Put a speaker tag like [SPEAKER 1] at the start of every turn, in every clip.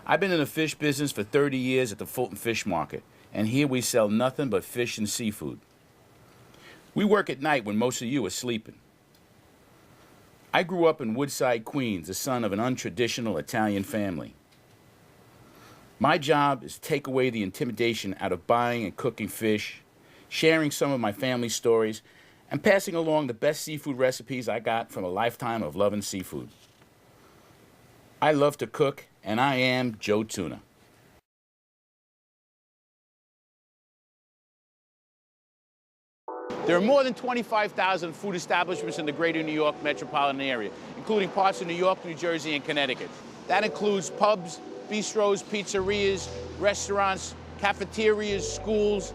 [SPEAKER 1] I've been in the fish business for 30 years at the Fulton Fish Market, and here we sell nothing but fish and seafood. We work at night when most of you are sleeping. I grew up in Woodside, Queens, the son of an untraditional Italian family. My job is to take away the intimidation out of buying and cooking fish, sharing some of my family stories, and passing along the best seafood recipes I got from a lifetime of loving seafood. I love to cook, and I am Joe Tuna. There are more than 25,000 food establishments in the greater New York metropolitan area, including parts of New York, New Jersey, and Connecticut. That includes pubs, bistros, pizzerias, restaurants, cafeterias, schools,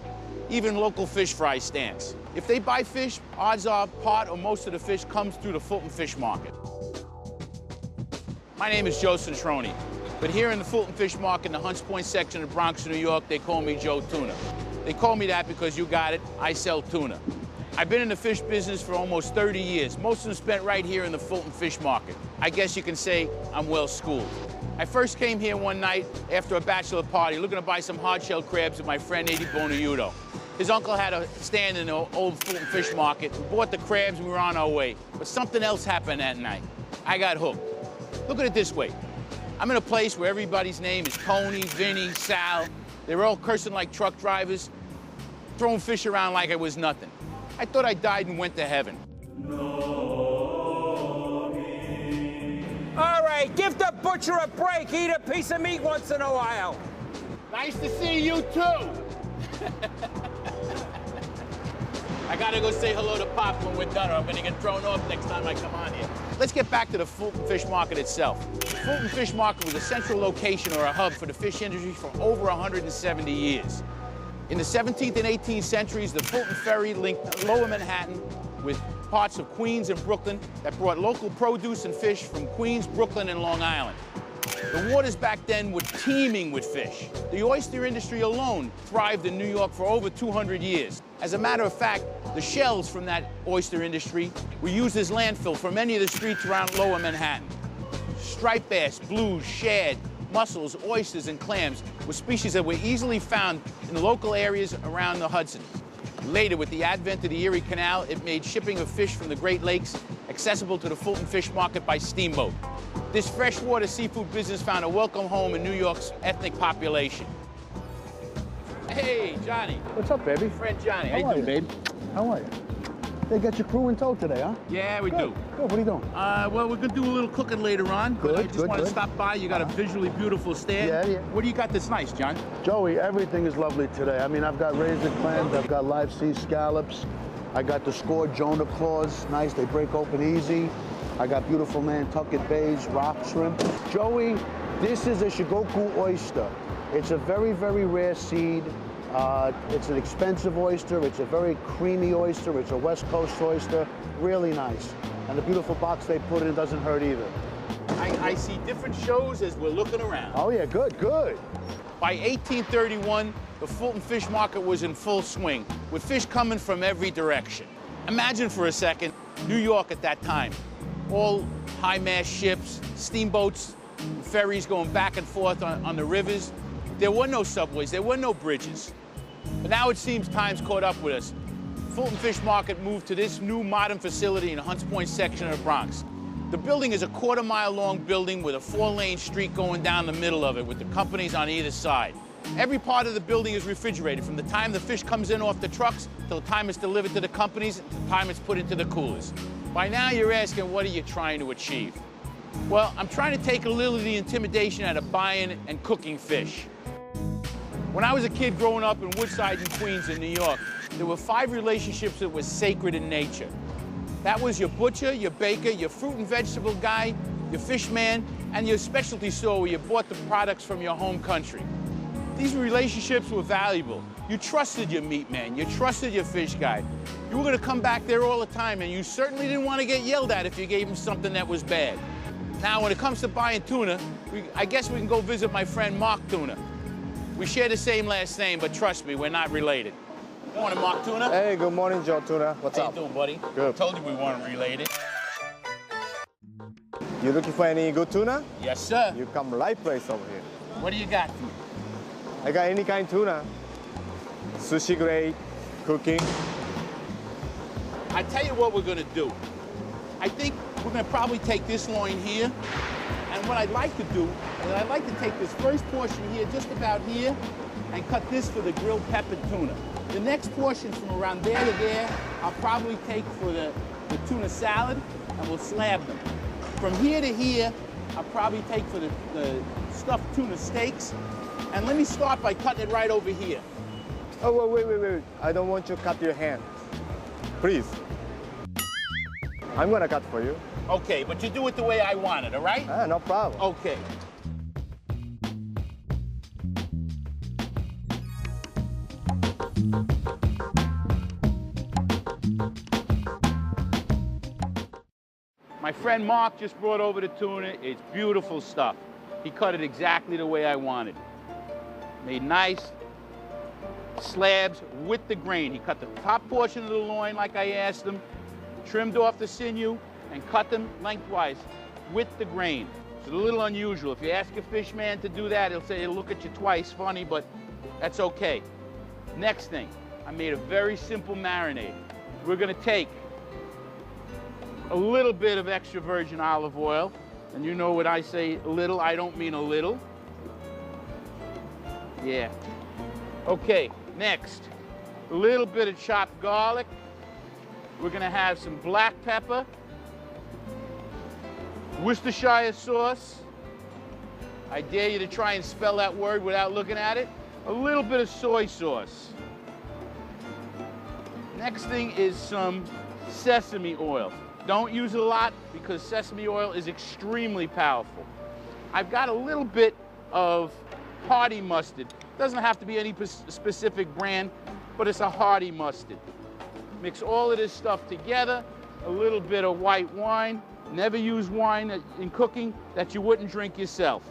[SPEAKER 1] even local fish fry stands. If they buy fish, odds are part or most of the fish comes through the Fulton Fish Market. My name is Joe Centroni, but here in the Fulton Fish Market in the Hunts Point section of Bronx, New York, they call me Joe Tuna. They call me that because you got it, I sell tuna. I've been in the fish business for almost 30 years, most of them spent right here in the Fulton Fish Market. I guess you can say I'm well schooled. I first came here one night after a bachelor party looking to buy some hard-shell crabs with my friend Eddie Bonaiuto. His uncle had a stand in the old Fulton Fish Market. We bought the crabs and we were on our way. But something else happened that night. I got hooked. Look at it this way. I'm in a place where everybody's name is Tony, Vinny, Sal. They're all cursing like truck drivers, throwing fish around like it was nothing. I thought I died and went to heaven.
[SPEAKER 2] All right, give the butcher a break. Eat a piece of meat once in a while.
[SPEAKER 1] Nice to see you, too. I gotta go say hello to Pop when we're done, or I'm gonna get thrown off next time I come on here. Let's get back to the Fulton Fish Market itself. The Fulton Fish Market was a central location or a hub for the fish industry for over 170 years. In the 17th and 18th centuries, the Fulton Ferry linked Lower Manhattan with parts of Queens and Brooklyn that brought local produce and fish from Queens, Brooklyn, and Long Island. The waters back then were teeming with fish. The oyster industry alone thrived in New York for over 200 years. As a matter of fact, the shells from that oyster industry were used as landfill for many of the streets around Lower Manhattan. Striped bass, blues, shad, mussels, oysters, and clams were species that were easily found in the local areas around the Hudson. Later, with the advent of the Erie Canal, it made shipping of fish from the Great Lakes accessible to the Fulton Fish Market by steamboat. This freshwater seafood business found a welcome home in New York's ethnic population. Hey, Johnny.
[SPEAKER 3] What's up, baby?
[SPEAKER 1] Friend Johnny. How you doing, babe?
[SPEAKER 3] How are you? They got your crew in tow today, huh?
[SPEAKER 1] Yeah, we do.
[SPEAKER 3] Good. What are you doing?
[SPEAKER 1] Well, we're gonna do a little cooking later on.
[SPEAKER 3] Good,
[SPEAKER 1] I just want to stop by. You got a visually beautiful stand.
[SPEAKER 3] Yeah.
[SPEAKER 1] What do you got that's nice, John?
[SPEAKER 3] Joey, everything is lovely today. I mean, I've got razor clams, I've got live sea scallops, I got the scored Jonah claws, nice, they break open easy. I got beautiful Nantucket bays, rock shrimp. Joey, this is a Shikoku oyster. It's a very, very rare seed. It's an expensive oyster. It's a very creamy oyster. It's a West Coast oyster. Really nice. And the beautiful box they put in doesn't hurt either.
[SPEAKER 1] I see different shows as we're looking around.
[SPEAKER 3] Oh, yeah, good.
[SPEAKER 1] By 1831, the Fulton Fish Market was in full swing, with fish coming from every direction. Imagine for a second New York at that time. All high-mast ships, steamboats, ferries going back and forth on the rivers. There were no subways, there were no bridges. But now it seems time's caught up with us. Fulton Fish Market moved to this new modern facility in the Hunts Point section of the Bronx. The building is a quarter-mile-long building with a 4-lane street going down the middle of it with the companies on either side. Every part of the building is refrigerated from the time the fish comes in off the trucks till the time it's delivered to the companies and the time it's put into the coolers. By now you're asking, what are you trying to achieve? Well, I'm trying to take a little of the intimidation out of buying and cooking fish. When I was a kid growing up in Woodside and Queens in New York, there were 5 relationships that were sacred in nature. That was your butcher, your baker, your fruit and vegetable guy, your fish man, and your specialty store where you bought the products from your home country. These relationships were valuable. You trusted your meat man, you trusted your fish guy. You were gonna come back there all the time, and you certainly didn't want to get yelled at if you gave him something that was bad. Now, when it comes to buying tuna, I guess we can go visit my friend Mark Tuna. We share the same last name, but trust me, we're not related. Morning, Mark Tuna.
[SPEAKER 4] Hey, good morning, Joe Tuna. What's up?
[SPEAKER 1] How you doing, buddy?
[SPEAKER 4] Good.
[SPEAKER 1] Told you we weren't related.
[SPEAKER 4] You looking for any good tuna?
[SPEAKER 1] Yes, sir.
[SPEAKER 4] You come right place over here.
[SPEAKER 1] What do you got for me?
[SPEAKER 4] I got any kind tuna. Sushi grade, cooking.
[SPEAKER 1] I tell you what we're gonna do. I think we're gonna probably take this loin here, and what I'd like to do is I'd like to take this first portion here, just about here, and cut this for the grilled pepper tuna. The next portion from around there to there, I'll probably take for the tuna salad, and we'll slab them. From here to here, I'll probably take for the stuffed tuna steaks, and let me start by cutting it right over here.
[SPEAKER 4] Oh, wait. I don't want you to cut your hand. Please. I'm gonna cut for you.
[SPEAKER 1] Okay, but you do it the way I want it, all right?
[SPEAKER 4] No problem.
[SPEAKER 1] Okay. My friend Mark just brought over the tuna. It's beautiful stuff. He cut it exactly the way I wanted. Made nice slabs with the grain. He cut the top portion of the loin like I asked him, trimmed off the sinew, and cut them lengthwise with the grain. It's a little unusual. If you ask a fish man to do that, he'll look at you twice funny, but that's okay. Next thing, I made a very simple marinade. We're gonna take a little bit of extra virgin olive oil, and you know when I say little, I don't mean a little. Yeah. Okay, next, a little bit of chopped garlic. We're gonna have some black pepper, Worcestershire sauce. I dare you to try and spell that word without looking at it. A little bit of soy sauce. Next thing is some sesame oil. Don't use it a lot because sesame oil is extremely powerful. I've got a little bit of hearty mustard. Doesn't have to be any specific brand, but it's a hearty mustard. Mix all of this stuff together, a little bit of white wine. Never use wine in cooking that you wouldn't drink yourself.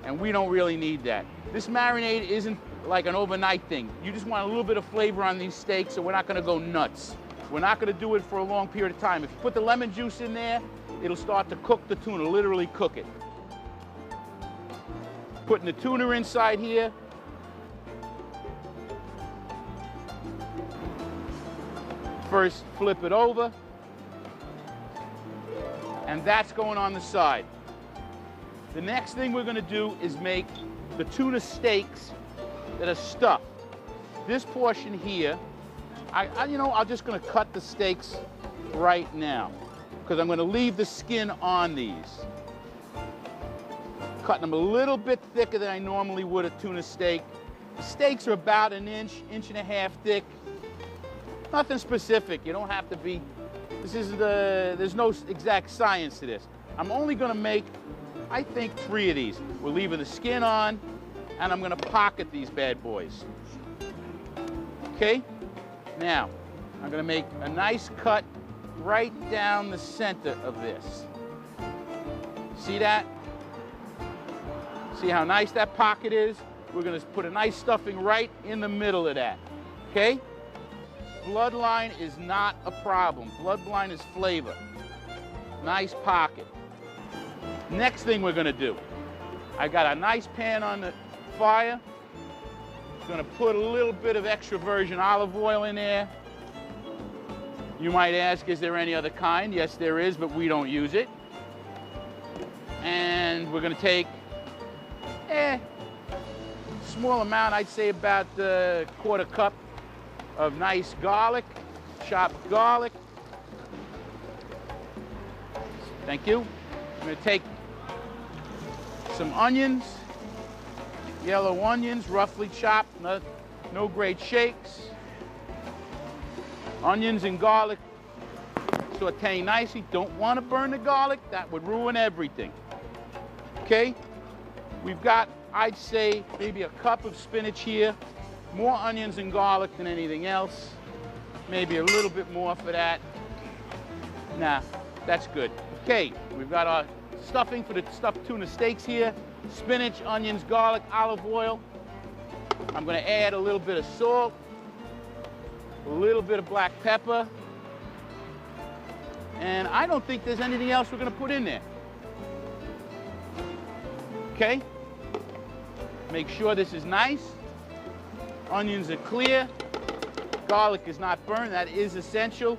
[SPEAKER 1] And we don't really need that. This marinade isn't like an overnight thing. You just want a little bit of flavor on these steaks, so we're not gonna go nuts. We're not gonna do it for a long period of time. If you put the lemon juice in there, it'll start to cook the tuna, literally cook it. Putting the tuna inside here. First, flip it over. And that's going on the side. The next thing we're gonna do is make the tuna steaks that are stuffed. This portion here, I'm just gonna cut the steaks right now because I'm gonna leave the skin on these. Cutting them a little bit thicker than I normally would a tuna steak. The steaks are about an inch, inch and a half thick. Nothing specific, you don't have to be, there's no exact science to this. I'm only gonna make, I think, 3 of these. We're leaving the skin on, and I'm gonna pocket these bad boys. Okay? Now, I'm gonna make a nice cut right down the center of this. See that? See how nice that pocket is? We're gonna put a nice stuffing right in the middle of that, okay? Bloodline is not a problem. Bloodline is flavor. Nice pocket. Next thing we're gonna do, I got a nice pan on the fire. Gonna put a little bit of extra virgin olive oil in there. You might ask, is there any other kind? Yes, there is, but we don't use it. And we're gonna take small amount, I'd say about a 1/4 cup of nice garlic, chopped garlic. Thank you. I'm gonna take some onions, yellow onions, roughly chopped, no great shakes. Onions and garlic sauteing nicely. Don't want to burn the garlic, that would ruin everything. Okay? We've got, I'd say, maybe a cup of spinach here. More onions and garlic than anything else. Maybe a little bit more for that. Nah, that's good. Okay, we've got our stuffing for the stuffed tuna steaks here. Spinach, onions, garlic, olive oil. I'm gonna add a little bit of salt, a little bit of black pepper, and I don't think there's anything else we're gonna put in there. Okay? Make sure this is nice. Onions are clear. Garlic is not burned. That is essential.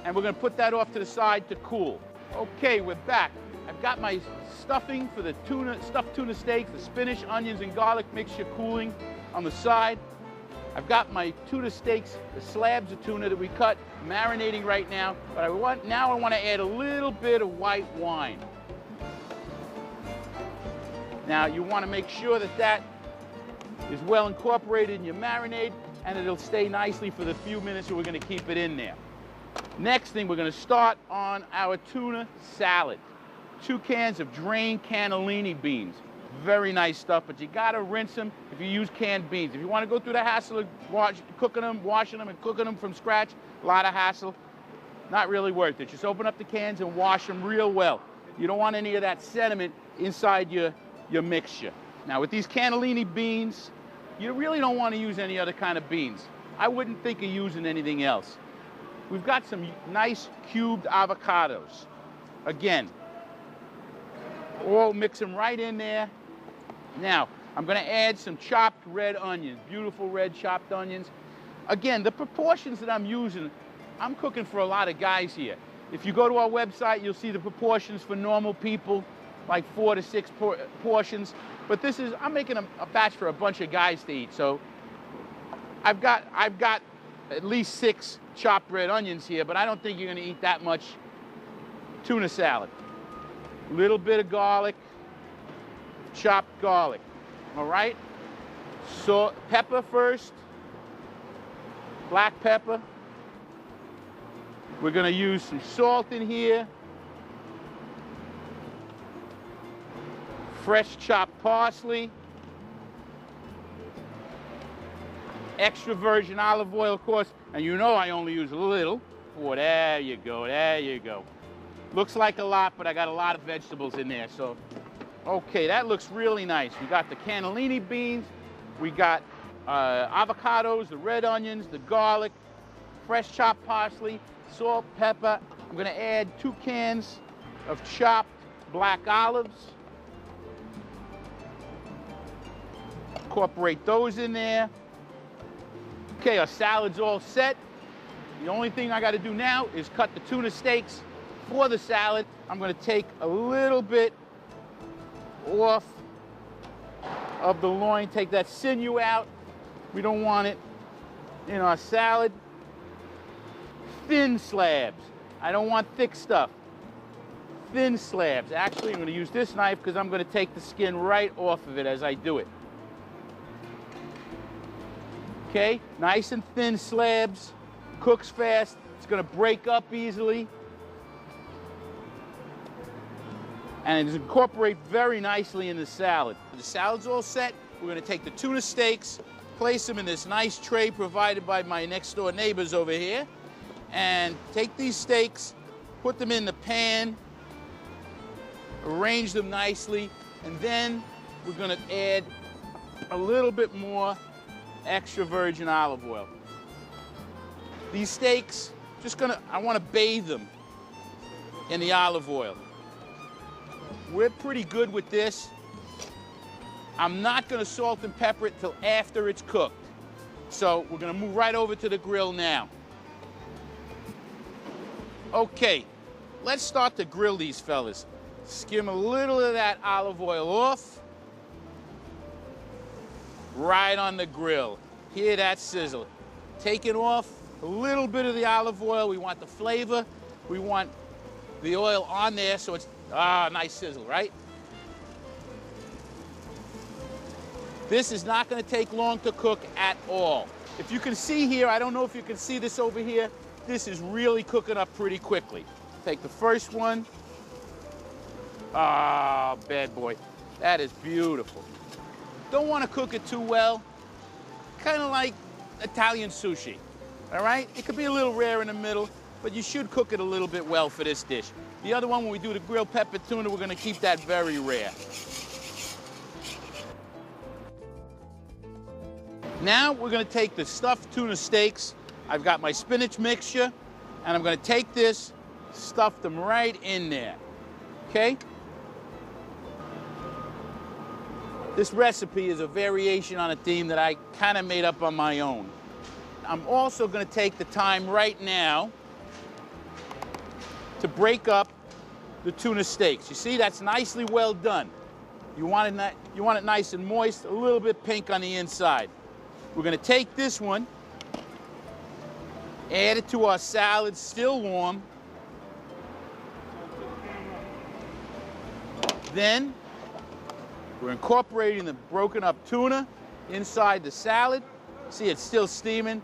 [SPEAKER 1] And we're going to put that off to the side to cool. Okay, we're back. I've got my stuffing for the stuffed tuna steaks, the spinach, onions, and garlic mixture cooling on the side. I've got my tuna steaks, the slabs of tuna that we cut, marinating right now. But I want to add a little bit of white wine. Now you want to make sure that that is well incorporated in your marinade, and it'll stay nicely for the few minutes that we're going to keep it in there. Next thing, we're going to start on our tuna salad. 2 cans of drained cannellini beans. Very nice stuff, but you got to rinse them if you use canned beans. If you want to go through the hassle of cooking them, washing them, and cooking them from scratch, a lot of hassle, not really worth it. Just open up the cans and wash them real well. You don't want any of that sediment inside your mixture. Now with these cannellini beans, you really don't want to use any other kind of beans. I wouldn't think of using anything else. We've got some nice cubed avocados. Again, all mix them right in there. Now, I'm going to add some chopped red onions, beautiful red chopped onions. Again, the proportions that I'm using, I'm cooking for a lot of guys here. If you go to our website, you'll see the proportions for normal people, like 4 to 6 portions. But this is, I'm making a batch for a bunch of guys to eat. So I've got at least 6 chopped red onions here, but I don't think you're going to eat that much tuna salad. A little bit of garlic, chopped garlic, all right? So pepper first, black pepper. We're going to use some salt in here. Fresh chopped parsley. Extra virgin olive oil, of course, and you know I only use a little. Oh, there you go, there you go. Looks like a lot, but I got a lot of vegetables in there, so. Okay, that looks really nice. We got the cannellini beans, we got avocados, the red onions, the garlic, fresh chopped parsley, salt, pepper. I'm gonna add 2 cans of chopped black olives. Incorporate those in there. Okay, our salad's all set. The only thing I gotta do now is cut the tuna steaks for the salad. I'm gonna take a little bit off of the loin, take that sinew out. We don't want it in our salad. Thin slabs. I don't want thick stuff. Thin slabs. Actually, I'm gonna use this knife because I'm gonna take the skin right off of it as I do it. Okay, nice and thin slabs. Cooks fast. It's gonna break up easily. And it's incorporate very nicely in the salad. The salad's all set. We're gonna take the tuna steaks, place them in this nice tray provided by my next door neighbors over here, and take these steaks, put them in the pan, arrange them nicely, and then we're gonna add a little bit more extra virgin olive oil. These steaks, I wanna bathe them in the olive oil. We're pretty good with this. I'm not gonna salt and pepper it till after it's cooked. So we're gonna move right over to the grill now. Okay, let's start to grill these fellas. Skim a little of that olive oil off. Right on the grill. Hear that sizzle. Take it off, a little bit of the olive oil. We want the flavor. We want the oil on there so it's, nice sizzle, right? This is not gonna take long to cook at all. If you can see here, I don't know if you can see this over here, this is really cooking up pretty quickly. Take the first one. Ah, bad boy. That is beautiful. Don't want to cook it too well. Kind of like Italian sushi, all right? It could be a little rare in the middle, but you should cook it a little bit well for this dish. The other one, when we do the grilled pepper tuna, we're gonna keep that very rare. Now we're gonna take the stuffed tuna steaks. I've got my spinach mixture, and I'm gonna take this, stuff them right in there, okay? This recipe is a variation on a theme that I kind of made up on my own. I'm also going to take the time right now to break up the tuna steaks. You see, that's nicely well done. You want it nice and moist, a little bit pink on the inside. We're going to take this one, add it to our salad, still warm. Then we're incorporating the broken up tuna inside the salad. See, it's still steaming.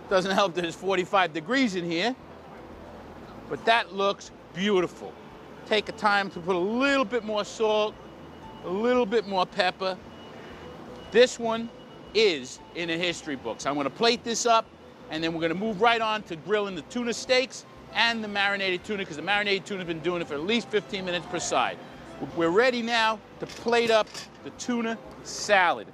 [SPEAKER 1] Doesn't help that it's 45 degrees in here, but that looks beautiful. Take a time to put a little bit more salt, a little bit more pepper. This one is in the history books. I'm gonna plate this up, and then we're gonna move right on to grilling the tuna steaks and the marinated tuna, because the marinated tuna's been doing it for at least 15 minutes per side. We're ready now to plate up the tuna salad.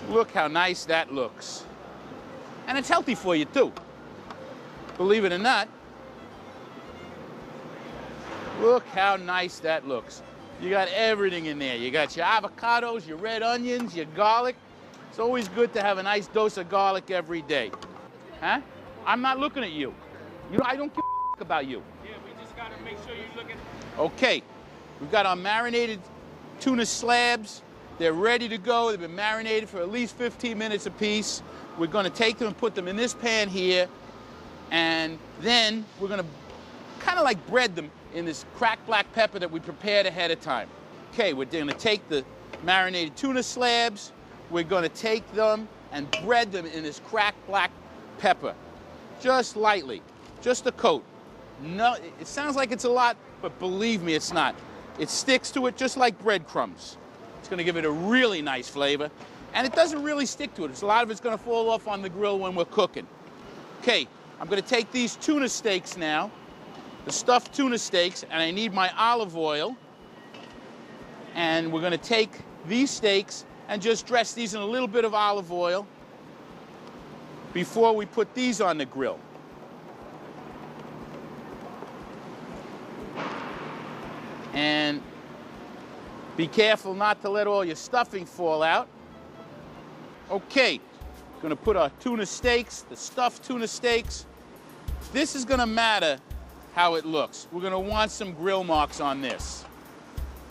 [SPEAKER 1] Look how nice that looks. And it's healthy for you too. Believe it or not. Look how nice that looks. You got everything in there. You got your avocados, your red onions, your garlic. It's always good to have a nice dose of garlic every day. Huh? I'm not looking at you. You know, I don't give a about you.
[SPEAKER 2] Yeah, we just gotta make sure you look at.
[SPEAKER 1] Okay, we've got our marinated tuna slabs. They're ready to go. They've been marinated for at least 15 minutes apiece. We're gonna take them and put them in this pan here, and then we're gonna kind of like bread them in this cracked black pepper that we prepared ahead of time. Okay, we're gonna take the marinated tuna slabs, we're gonna take them and bread them in this cracked black pepper, just lightly, just a coat. No, it sounds like it's a lot, but believe me, it's not. It sticks to it just like breadcrumbs. It's gonna give it a really nice flavor, and it doesn't really stick to it. A lot of it's gonna fall off on the grill when we're cooking. Okay, I'm gonna take these tuna steaks now, the stuffed tuna steaks, and I need my olive oil, and we're gonna take these steaks and just dress these in a little bit of olive oil before we put these on the grill. And be careful not to let all your stuffing fall out. Okay, gonna put our tuna steaks, the stuffed tuna steaks. This is gonna matter how it looks. We're gonna want some grill marks on this.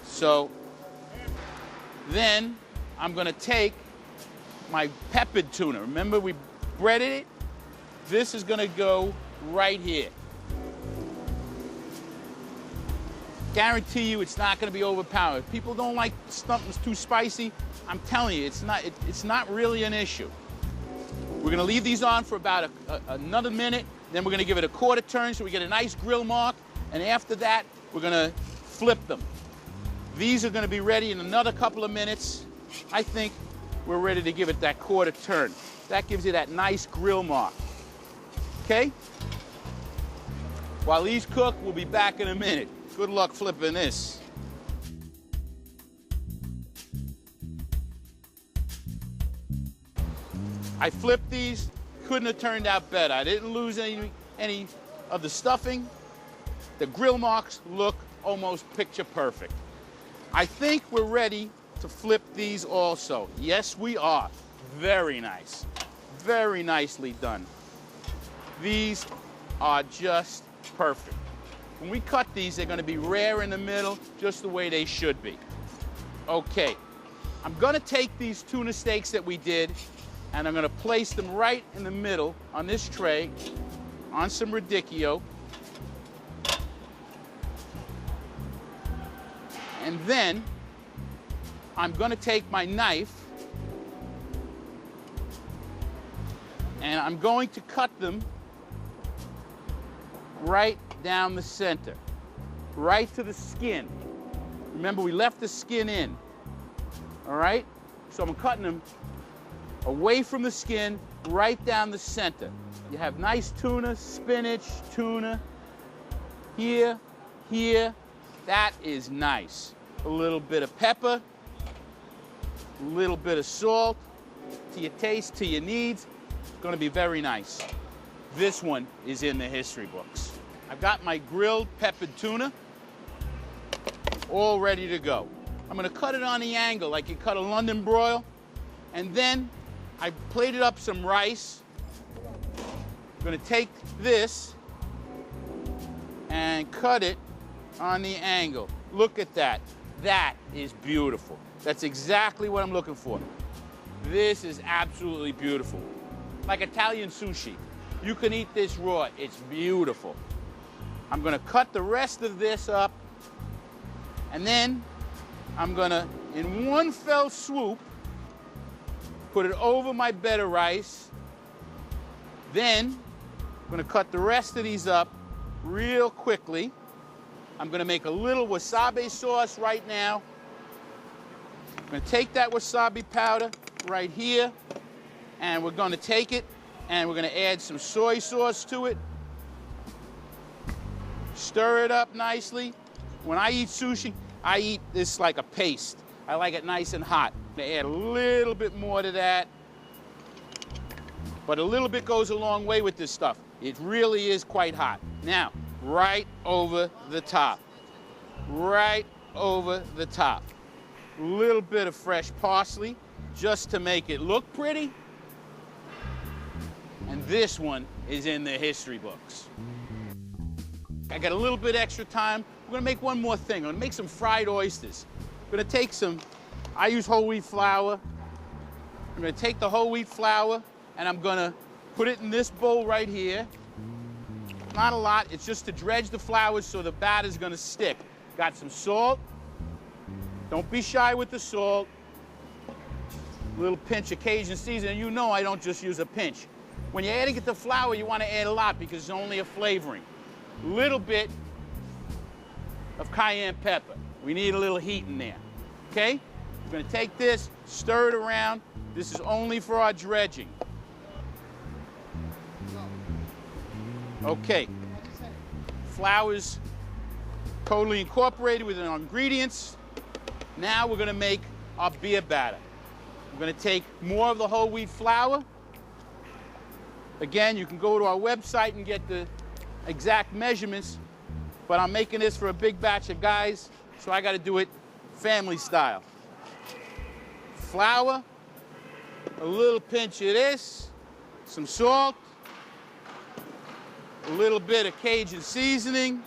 [SPEAKER 1] So then I'm gonna take my peppered tuna. Remember we breaded it? This is gonna go right here. Guarantee you it's not gonna be overpowering. If people don't like stuff that's too spicy, I'm telling you, it's not really an issue. We're gonna leave these on for about another minute, then we're gonna give it a quarter turn so we get a nice grill mark, and after that, we're gonna flip them. These are gonna be ready in another couple of minutes. I think we're ready to give it that quarter turn. That gives you that nice grill mark, okay? While these cook, we'll be back in a minute. Good luck flipping this. I flipped these, couldn't have turned out better. I didn't lose any of the stuffing. The grill marks look almost picture perfect. I think we're ready to flip these also. Yes, we are. Very nice. Very nicely done. These are just perfect. When we cut these, they're gonna be rare in the middle, just the way they should be. Okay, I'm gonna take these tuna steaks that we did, and I'm gonna place them right in the middle on this tray, on some radicchio. And then, I'm gonna take my knife, and I'm going to cut them right down the center, right to the skin. Remember, we left the skin in, all right? So I'm cutting them away from the skin, right down the center. You have nice tuna, spinach, tuna, here, here. That is nice. A little bit of pepper, a little bit of salt, to your taste, to your needs. It's gonna be very nice. This one is in the history books. I've got my grilled peppered tuna all ready to go. I'm gonna cut it on the angle like you cut a London broil. And then I plated up some rice. I'm gonna take this and cut it on the angle. Look at that. That is beautiful. That's exactly what I'm looking for. This is absolutely beautiful. Like Italian sushi. You can eat this raw. It's beautiful. I'm gonna cut the rest of this up, and then I'm gonna, in one fell swoop, put it over my bed of rice. Then I'm gonna cut the rest of these up real quickly. I'm gonna make a little wasabi sauce right now. I'm gonna take that wasabi powder right here, and we're gonna take it and we're gonna add some soy sauce to it. Stir it up nicely. When I eat sushi, I eat this like a paste. I like it nice and hot. I'm gonna add a little bit more to that. But a little bit goes a long way with this stuff. It really is quite hot. Now, right over the top. Right over the top. A little bit of fresh parsley just to make it look pretty. And this one is in the history books. I got a little bit extra time. We're gonna make one more thing. I'm gonna make some fried oysters. I'm gonna take some, I use whole wheat flour. I'm gonna take the whole wheat flour and I'm gonna put it in this bowl right here. Not a lot, it's just to dredge the flour so the batter's gonna stick. Got some salt. Don't be shy with the salt. A little pinch of Cajun seasoning. You know I don't just use a pinch. When you're adding it to flour, you wanna add a lot because it's only a flavoring. Little bit of cayenne pepper. We need a little heat in there, okay? We're gonna take this, stir it around. This is only for our dredging. Okay, flour's totally incorporated within our ingredients. Now we're gonna make our beer batter. We're gonna take more of the whole wheat flour. Again, you can go to our website and get the exact measurements, but I'm making this for a big batch of guys, so I gotta do it family style. Flour, a little pinch of this, some salt, a little bit of Cajun seasoning,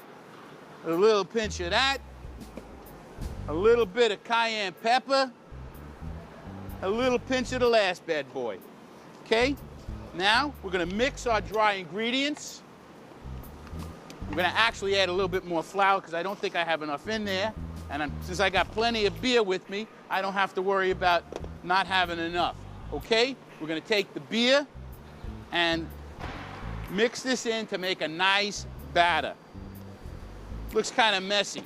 [SPEAKER 1] a little pinch of that, a little bit of cayenne pepper, a little pinch of the last bad boy. Okay? Now, we're gonna mix our dry ingredients. I'm gonna actually add a little bit more flour because I don't think I have enough in there. And since I got plenty of beer with me, I don't have to worry about not having enough. Okay? We're gonna take the beer and mix this in to make a nice batter. Looks kind of messy,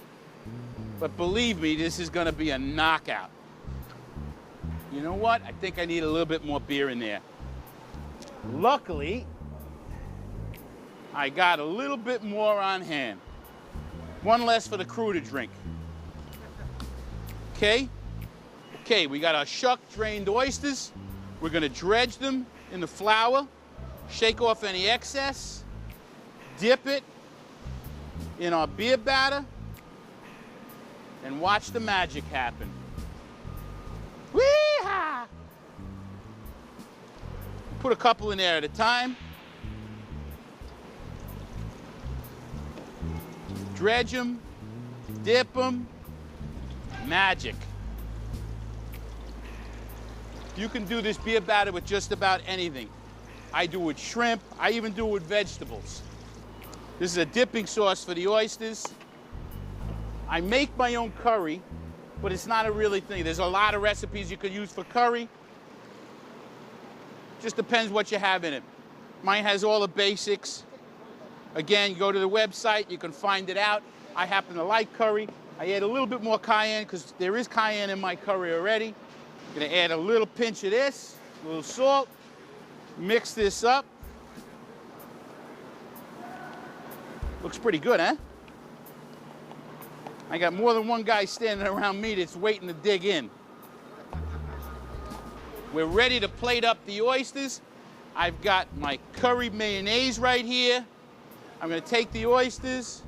[SPEAKER 1] but believe me, this is gonna be a knockout. You know what? I think I need a little bit more beer in there. Luckily, I got a little bit more on hand. One less for the crew to drink. Okay? Okay, we got our shucked drained oysters. We're gonna dredge them in the flour, shake off any excess, dip it in our beer batter, and watch the magic happen. Wee-ha! Put a couple in there at a time. Dredge them, dip them, magic. You can do this beer batter with just about anything. I do it with shrimp, I even do it with vegetables. This is a dipping sauce for the oysters. I make my own curry, but it's not a really thing. There's a lot of recipes you could use for curry. Just depends what you have in it. Mine has all the basics. Again, you go to the website, you can find it out. I happen to like curry. I add a little bit more cayenne because there is cayenne in my curry already. I'm gonna add a little pinch of this, a little salt, mix this up. Looks pretty good, huh? I got more than one guy standing around me that's waiting to dig in. We're ready to plate up the oysters. I've got my curry mayonnaise right here. I'm gonna take the oysters,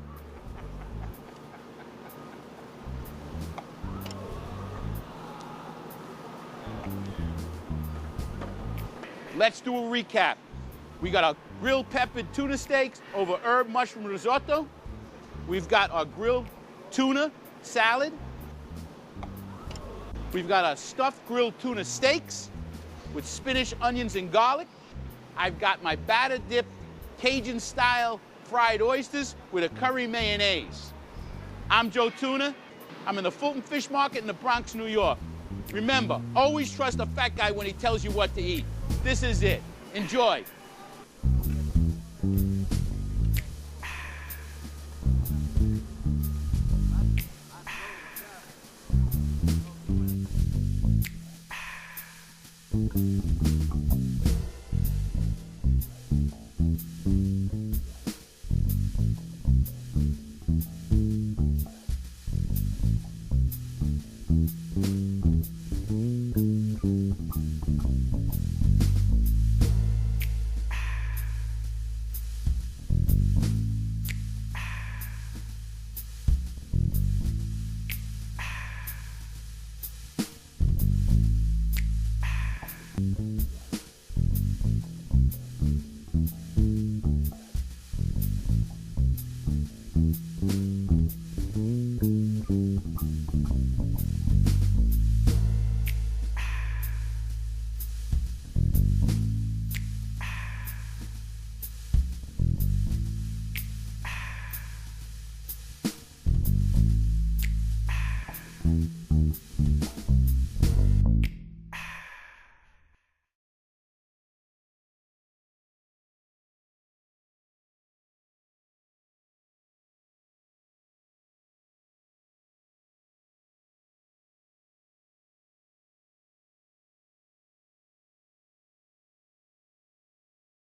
[SPEAKER 1] Let's do a recap. We got our grilled peppered tuna steaks over herb mushroom risotto. We've got our grilled tuna salad. We've got our stuffed grilled tuna steaks with spinach, onions, and garlic. I've got my batter dipped Cajun-style fried oysters with a curry mayonnaise. I'm Joe Tuna. I'm in the Fulton Fish Market in the Bronx, New York. Remember, always trust a fat guy when he tells you what to eat. This is it. Enjoy.